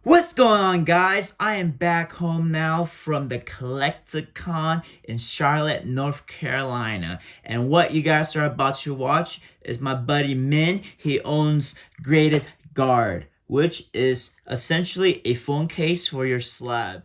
What's going on, guys? I am back home now from the Collecticon in Charlotte, North Carolina. And what you guys are about to watch is my buddy Min. He owns Graded Guard, which is essentially a phone case for your slab.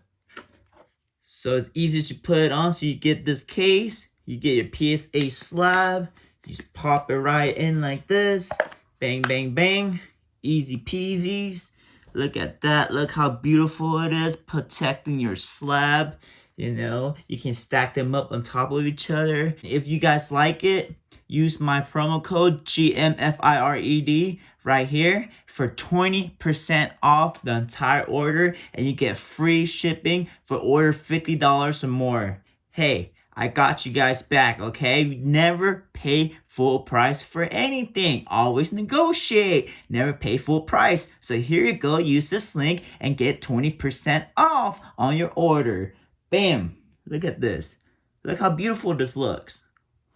So it's easy to put it on. So you get this case, you get your PSA slab, you just pop it right in like this. Bang, bang, bang. Easy peasies. Look at that. Look how beautiful it is, protecting your slab. You know, you can stack them up on top of each other. If you guys like it, use my promo code GMFIRED right here for 20% off the entire order, and you get free shipping for order $50 or more. Hey, I got you guys back, okay? Never pay full price for anything. Always negotiate. Never pay full price. So here you go. Use this link and get 20% off on your order. Bam. Look at this. Look how beautiful this looks.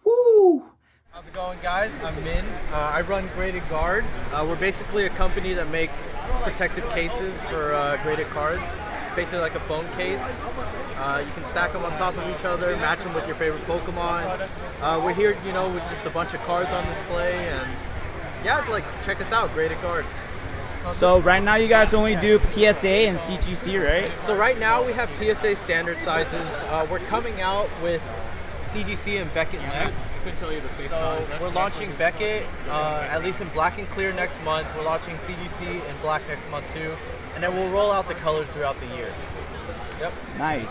Woo! How's it going, guys? I'm Min. I run Graded Guard. We're basically a company that makes protective cases for graded cards. It's basically like a phone case. You can stack them on top of each other, match them with your favorite Pokemon. We're here, with just a bunch of cards on display, and yeah, check us out, Graded Guard. So right now you guys only do PSA and CGC, right? So right now we have PSA standard sizes. We're coming out with CGC and Beckett next. So we're launching Beckett, at least in black and clear next month. We're launching CGC in black next month too. And then we'll roll out the colors throughout the year. Yep. Nice.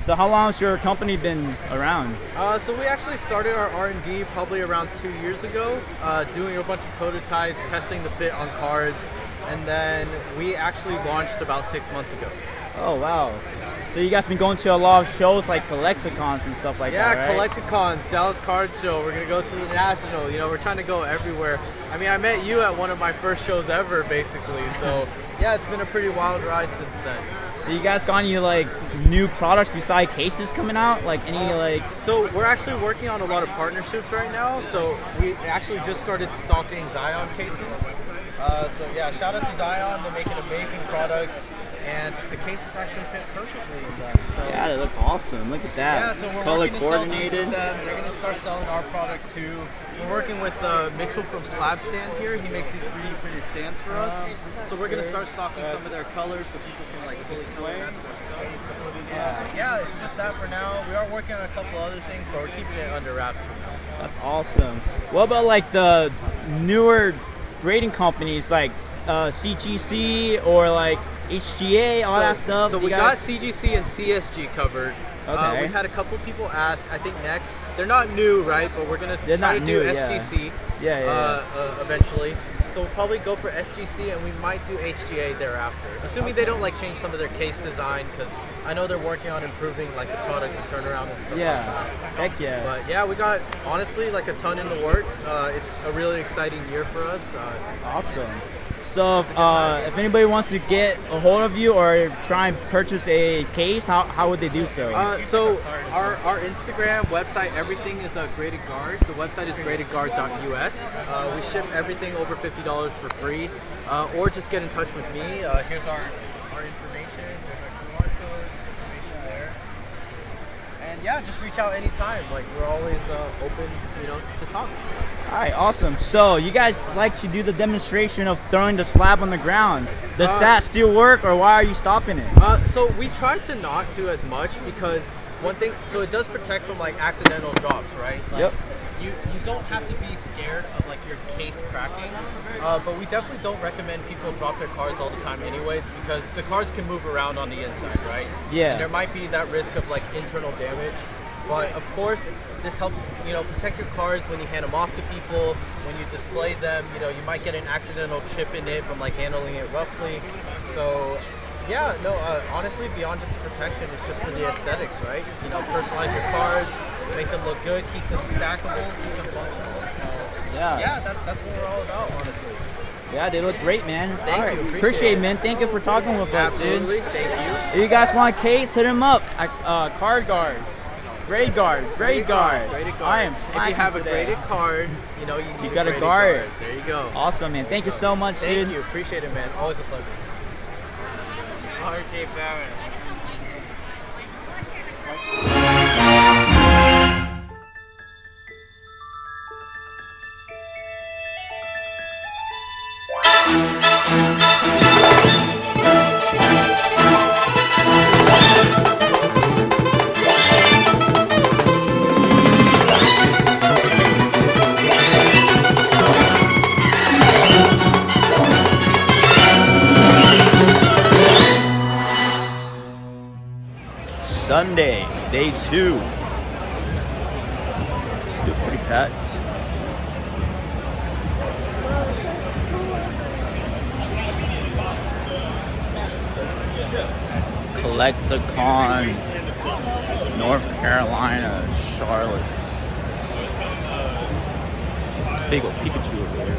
So how long has your company been around? So we actually started our R&D probably around 2 years ago, doing a bunch of prototypes, testing the fit on cards, and then we actually launched about 6 months ago. Oh wow. So you guys been going to a lot of shows like Collecticons and stuff like that, right? Yeah, Collecticons, Dallas Card Show. We're gonna go to the National. We're trying to go everywhere. I mean, I met you at one of my first shows ever, basically. So yeah, it's been a pretty wild ride since then. So you guys got any new products beside cases coming out? So we're actually working on a lot of partnerships right now. So we actually just started stocking Zion cases. So yeah, shout out to Zion. They make an amazing product. And the cases actually fit perfectly in them. So yeah, they look awesome. Look at that. Yeah, so we're color working to coordinated. Sell these with them. They're going to start selling our product too. We're working with Mitchell from Slab Stand here. He makes these 3D printed stands for us. So we're going to start stocking some of their colors so people can display their stuff. Yeah, it's just that for now. We are working on a couple other things, but we're keeping it under wraps for now. That's awesome. What about the newer grading companies like CGC or HGA, all that stuff? So we got CGC and CSG covered. Okay. We've had a couple people ask. I think next, they're not new, right? But we're gonna try to do SGC. Eventually. So we'll probably go for SGC, and we might do HGA thereafter, assuming they don't change some of their case design, because I know they're working on improving the product, the turnaround and stuff. Yeah, like that. Heck yeah. But yeah, we got honestly a ton in the works. It's a really exciting year for us. Awesome. So if anybody wants to get a hold of you or try and purchase a case, how would they do so? So our Instagram, website, everything is Graded Guard. The website is gradedguard.us. We ship everything over $50 for free, or just get in touch with me. Here's our information. There's our QR codes, information there. And yeah, just reach out anytime. We're always open, to talk. All right, awesome. So you guys like to do the demonstration of throwing the slab on the ground. Does that still work, or why are you stopping it? So we try to not do as much because one thing, so it does protect from accidental drops, right? Yep. You don't have to be scared of your case cracking, but we definitely don't recommend people drop their cards all the time anyways, because the cards can move around on the inside, right? Yeah. And there might be that risk of internal damage. But of course, this helps, protect your cards when you hand them off to people, when you display them. You might get an accidental chip in it from handling it roughly. So, yeah, no, honestly, beyond just the protection, it's just for the aesthetics, right? Personalize your cards, make them look good, keep them stackable, keep them functional. So, yeah, that's what we're all about, honestly. Yeah, they look great, man. Thank you. Appreciate it, man. Thank you for talking with us, dude. Absolutely, thank you. If you guys want a case, hit him up. Card Guard. Graded Guard. I am slacking If you have today. a graded card, you need got a graded guard. There you go. Awesome, man. Thank you so much, dude. Thank you. Appreciate it, man. Always a pleasure. RJ Barrett. Sunday, day 2. Still pretty packed. Collecticon, North Carolina, Charlotte. Big ol' Pikachu over there.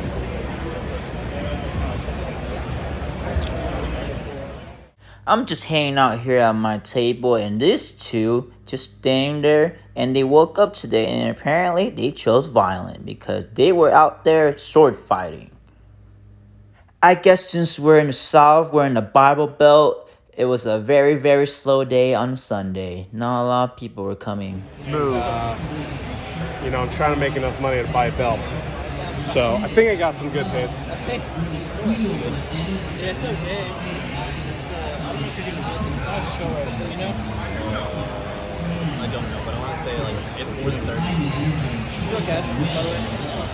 I'm just hanging out here at my table, and these two just staying there, and they woke up today, and apparently they chose violent because they were out there sword fighting. I guess since we're in the South, we're in the Bible Belt, it was a very, very slow day on Sunday. Not a lot of people were coming. Move. I'm trying to make enough money to buy a belt. So I think I got some good hits. Yeah, it's okay. I don't know, but I want to say it's more than 30. Okay.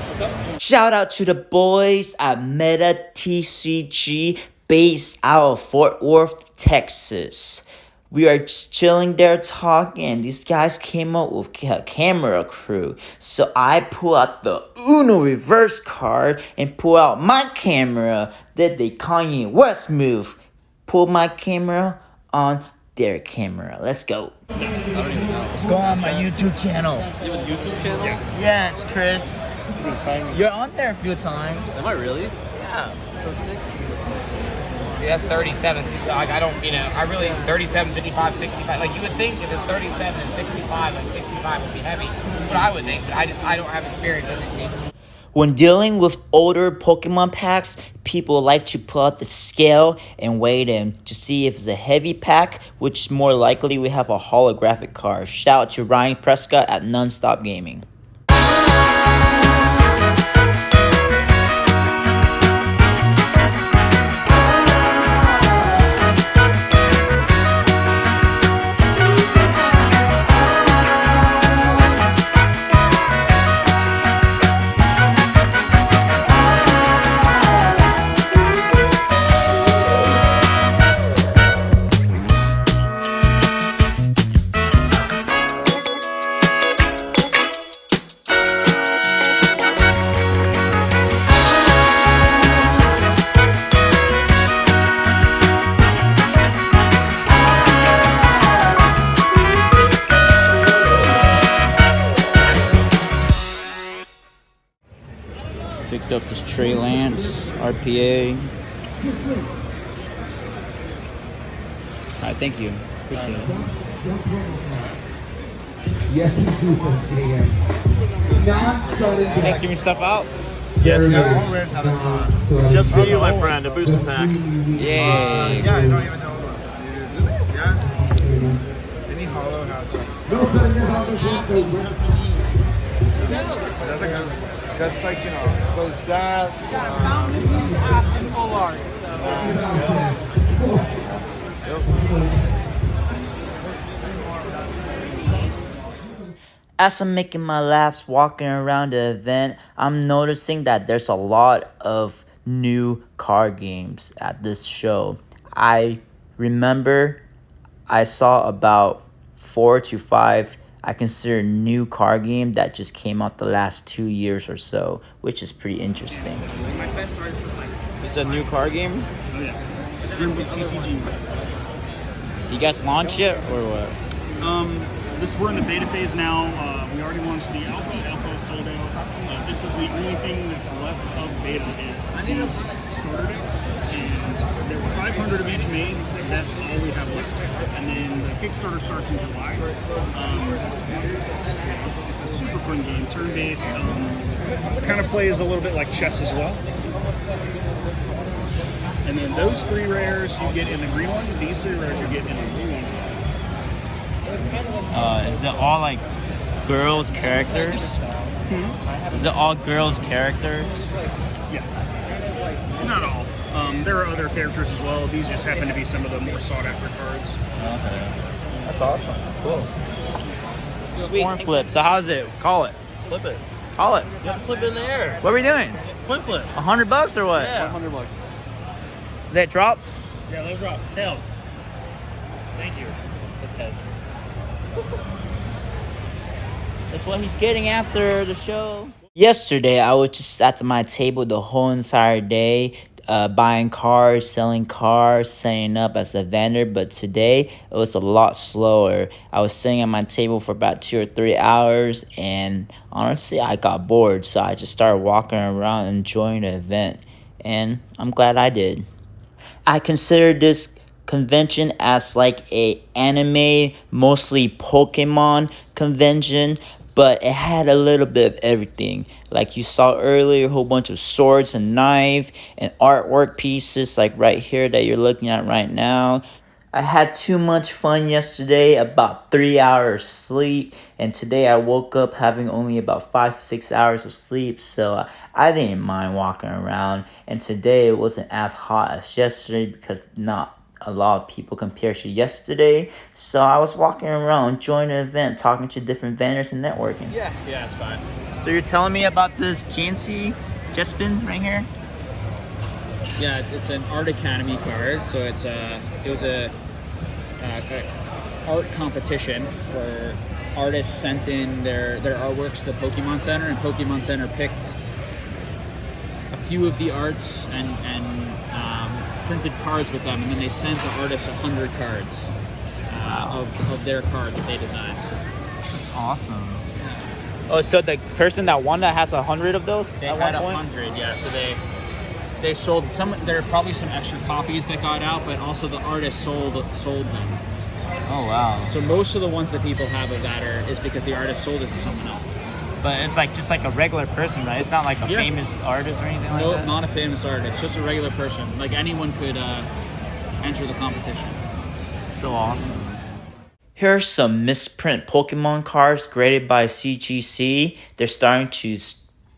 What's up? Shout out to the boys at Meta TCG based out of Fort Worth, Texas. We are just chilling there talking, and these guys came up with a camera crew. So I pull out the Uno reverse card and pull out my camera. Did the Kanye West move? Pull my camera on their camera. Let's go. I don't even know. Let's go on my YouTube channel. You have a YouTube channel? Yeah. Yes, Chris. You're on there a few times. Am I really? Yeah. See, that's 37. See, so I don't, I really 37, 55, 65. Like, you would think if it's 37 and 65, like 65 would be heavy. That's what I would think, but I don't have experience in it. See. When dealing with older Pokemon packs, people like to pull out the scale and weigh them to see if it's a heavy pack, which is more likely we have a holographic card. Shout out to Ryan Prescott at Nonstop Gaming. Picked up this Trey Lance RPA. Alright, thank you. Appreciate it. Yes, we do some JM. You guys give me stuff out? Yes. Just for you, my friend, a booster pack. Yay! Yeah, I don't even know. Yeah. Any hollow has that's like, so it's that. Full art. As I'm making my laps walking around the event, I'm noticing that there's a lot of new card games at this show. I remember I saw about 4 to 5 I consider new card game that just came out the last 2 years or so, which is pretty interesting. My best artist was This is a new card game? oh yeah, Dreambook TCG. You guys launch it or what? We're in the beta phase now. We already launched the alpha. Alpha is sold out. This is the only thing that's left of beta is starter decks, and there were 500 of each made. That's all we have left. And then the Kickstarter starts in July. It's a super fun game, turn-based. Kind of plays a little bit like chess as well. And then those 3 rares you get in the green one. These 3 rares you get in the blue one. Is it all like girls characters? Is it all girls characters? Yeah. Not all. There are other characters as well. These just happen to be some of the more sought after cards. Okay. That's awesome. Cool. Sweet. Corn flip. So how's it? Call it. Flip it. Call it. You have to flip it in the air. What are we doing? Coin flip. $100 or what? Yeah. $100. Did that drop? Yeah, those drop. Tails. Thank you. It's heads. That's what he's getting after the show. Yesterday, I was just at my table the whole entire day, buying cars, selling cars, setting up as a vendor. But today, it was a lot slower. I was sitting at my table for about 2 or 3 hours, and honestly, I got bored. So I just started walking around, enjoying the event, and I'm glad I did. I consider this convention as like a anime, mostly Pokemon convention, but it had a little bit of everything. Like you saw earlier, a whole bunch of swords and knife and artwork pieces like right here that you're looking at right now. I had too much fun yesterday, about 3 hours sleep, and today I woke up having only about 5 to 6 hours of sleep, so I didn't mind walking around. And today it wasn't as hot as yesterday because not a lot of people compared to yesterday, so I was walking around enjoying the event, talking to different vendors and networking. Yeah, it's fine. So you're telling me about this GNC Jespin right here? Yeah, it's an Art Academy card. So it was a art competition where artists sent in their artworks to the Pokemon Center, and Pokemon Center picked a few of the arts and printed cards with them, and then they sent the artists 100 cards of their card that they designed. That's awesome. Oh, so the person that won that has 100 of those? They had 100, yeah. So they sold some. There are probably some extra copies that got out, but also the artist sold them. Oh wow! So most of the ones that people have of that is because the artist sold it to someone else. But it's like just like a regular person, right? It's not like a famous artist or anything like that. No, not a famous artist. Just a regular person. Like anyone could enter the competition. So awesome. Here are some misprint Pokemon cards graded by CGC. They're starting to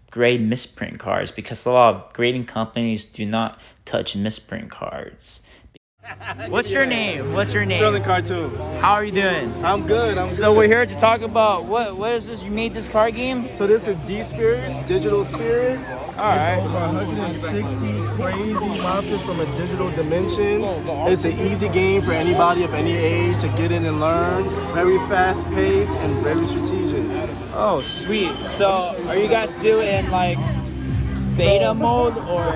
grade misprint cards because a lot of grading companies do not touch misprint cards. What's your name? Sterling Cartoon. How are you doing? I'm good. So we're here to talk about what is this? You made this card game? So this is D-Spirits, Digital Spirits. Alright. It's over 160 crazy monsters from a digital dimension. It's an easy game for anybody of any age to get in and learn. Very fast paced and very strategic. Oh, sweet. So are you guys still in like beta mode or?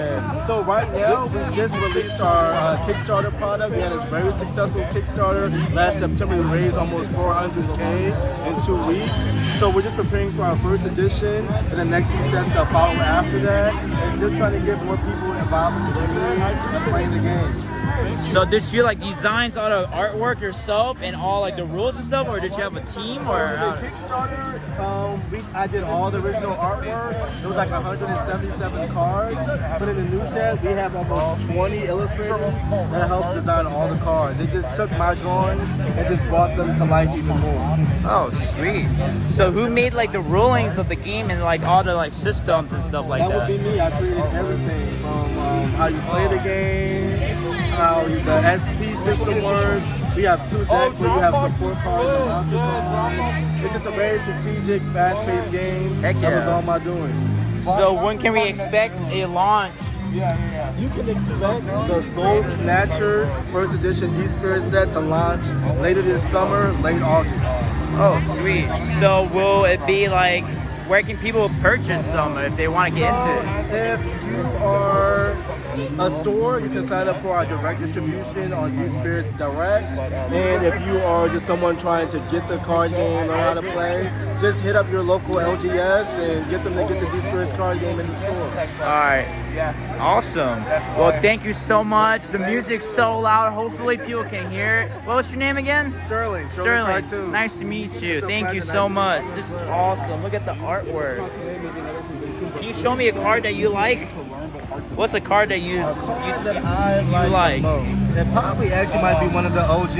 So right now we just released our Kickstarter product. We had a very successful Kickstarter last September. We raised almost 400K in 2 weeks. So we're just preparing for our first edition and the next few sets that follow after that, and just trying to get more people involved in the community and playing the game. So did you like design all the artwork yourself and all like the rules and stuff, or did you have a team or? The Kickstarter, I did all the original artwork. It was like 177 cards. But in the new set, we have almost 20 illustrators that helped design all the cards. They just took my drawings and just brought them to life even more. Oh, sweet. So who made like the rulings of the game and like all the like systems and stuff like that? That would be me. I created everything from how you play the game, how the SP system works. We have 2 decks where you have support cards and monster cards. It's just a very strategic, fast-paced game. Heck yeah. That was all my doing. So when can we expect a launch? You can expect the Soul Snatchers first edition D-Spirit set to launch later this summer, late August. Oh, sweet. So will it be like, where can people purchase some if they want to get into it? If you are a store, you can sign up for our direct distribution on D-Spirits Direct. And if you are just someone trying to get the card game, learn how to play, just hit up your local LGS and get them to get the D-Spirits card game in the store. Alright. Awesome. Well, thank you so much. The music's so loud. Hopefully people can hear it. What was your name again? Sterling Cartoon. Nice to meet you. So Thank you nice so to much. meet you. This is awesome. Look at the artwork. Can you show me a card that you like? What's a card that you That I like? the most. It probably actually might be one of the OGs.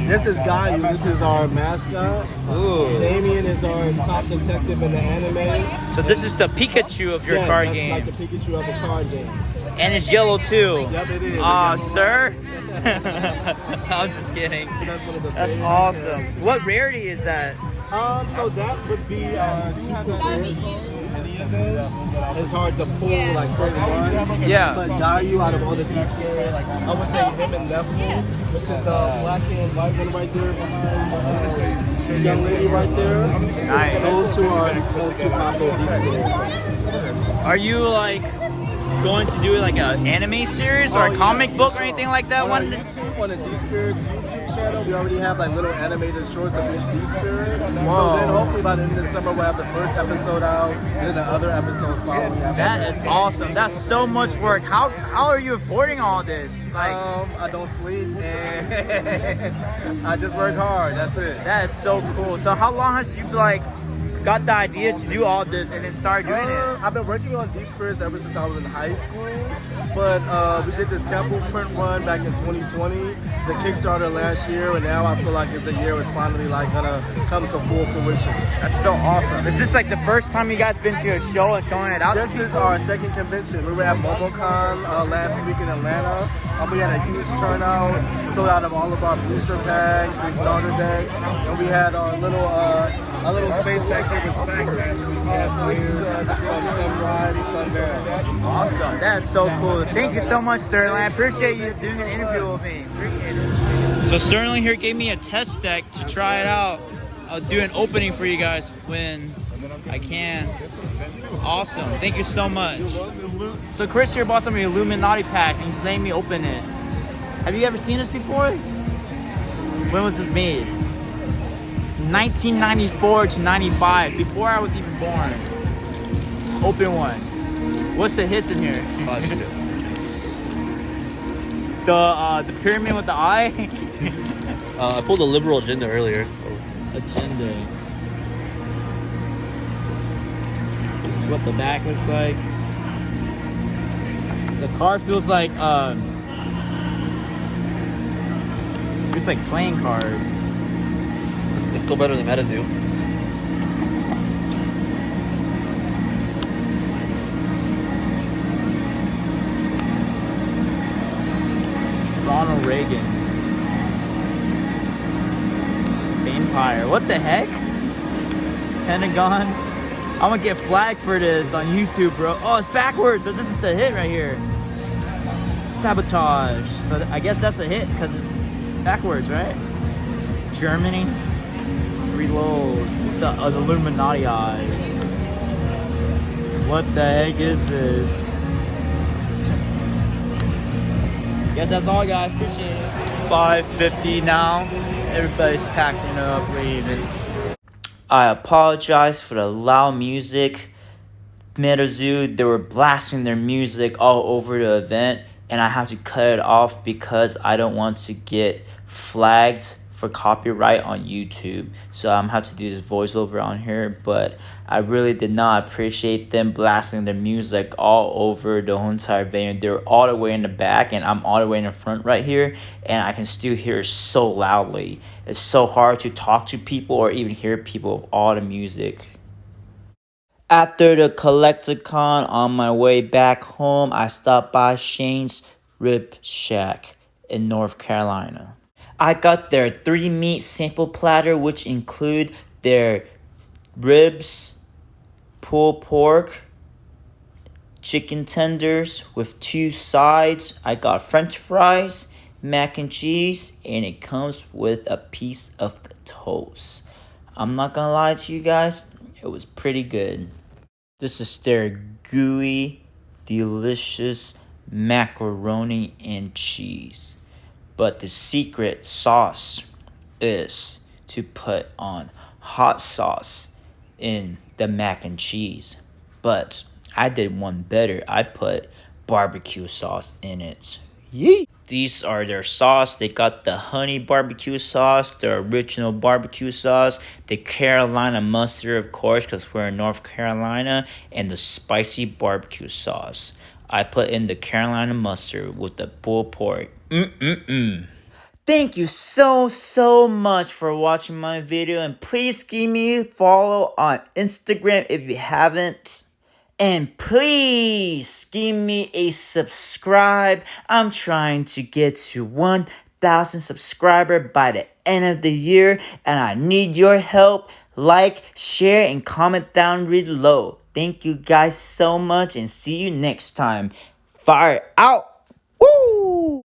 This is Gayu. This is our mascot. Ooh. Damien is our top detective in the anime. So this is the Pikachu of your Yes, card that's game. like the Pikachu of a card game. And it's yellow too. Yep, it is. Aw, It's yellow. sir. I'm just kidding. That's one of the That's favorite awesome. characters. What rarity is that? So that would be our super rare. Any of those. It's hard to pull like certain ones. Yeah. But Gayu out of all the D spirits, I would say him and Nephilim, which is the black and white one right there behind the young lady right there. Nice. Those two popular D spirits. Are you like going to do like an anime series or a comic book or anything like that? On our YouTube, on the D Spirits YouTube channel, we already have like little animated shorts of each D Spirit. So then hopefully by the end of the summer we'll have the first episode out and then the other episodes following after That is awesome. That's so much work. How are you affording all this? Like I don't sleep and I just work hard. That's it. that is so cool. So how long has you like got the idea to do all this and then start doing it? I've been working on D Spirits ever since I was in high school, but we did this sample print run back in 2020, the Kickstarter last year, and now I feel like it's a year it's finally like gonna come to full fruition. That's so awesome. Is this like the first time you guys been to a show and showing it out to This people? is our second convention. We were at MomoCon last week in Atlanta. We had a huge turnout, sold out of all of our booster packs and starter decks, and we had our little space back here was packed last week. We had players from Sunrise to Sundown. Awesome. That's so cool. Thank you so much, Sterling. I appreciate you doing an interview with me. Appreciate it. So Sterling here gave me a test deck to try it out. I'll do an opening for you guys when I can. Awesome. Thank you so much. So Chris here bought some of the Illuminati packs and he's letting me open it. Have you ever seen this before? When was this made? 1994 to 95, before I was even born. Open one. What's the hits in here? The pyramid with the eye? I pulled a liberal agenda earlier. Agenda. This is what the back looks like. The card feels like it's like playing cards. It's still better than MetaZoo. Ronald Reagan's Vampire. What the heck? Pentagon. I'm gonna get flagged for this on YouTube, bro. Oh, it's backwards. So this is the hit right here. Sabotage. So I guess that's a hit because it's backwards, right? Germany. Reload. The Illuminati eyes. What the heck is this? Guess that's all, guys. Appreciate it. 5:50 now. Everybody's packing up, leaving. I apologize for the loud music. MetaZoo, they were blasting their music all over the event, and I have to cut it off because I don't want to get flagged for copyright on YouTube. So I'm have to do this voiceover on here, but I really did not appreciate them blasting their music all over the whole entire venue. They're all the way in the back and I'm all the way in the front right here, and I can still hear it so loudly. It's so hard to talk to people or even hear people with all the music. After the Collecticon, on my way back home, I stopped by Shane's Rib Shack in North Carolina. I got their 3-meat sample platter, which include their ribs, pulled pork, chicken tenders with 2 sides. I got french fries, mac and cheese, and it comes with a piece of the toast. I'm not gonna lie to you guys, it was pretty good. This is their gooey, delicious macaroni and cheese. But the secret sauce is to put on hot sauce in the mac and cheese. But I did one better. I put barbecue sauce in it. Yee! These are their sauce. They got the honey barbecue sauce, the original barbecue sauce, the Carolina mustard, of course, because we're in North Carolina, and the spicy barbecue sauce. I put in the Carolina mustard with the pulled pork. Thank you so much for watching my video, and please give me a follow on Instagram if you haven't. And please give me a subscribe. I'm trying to get to 1,000 subscribers by the end of the year, and I need your help. Like, share, and comment down below. Thank you guys so much, and see you next time. Fire out!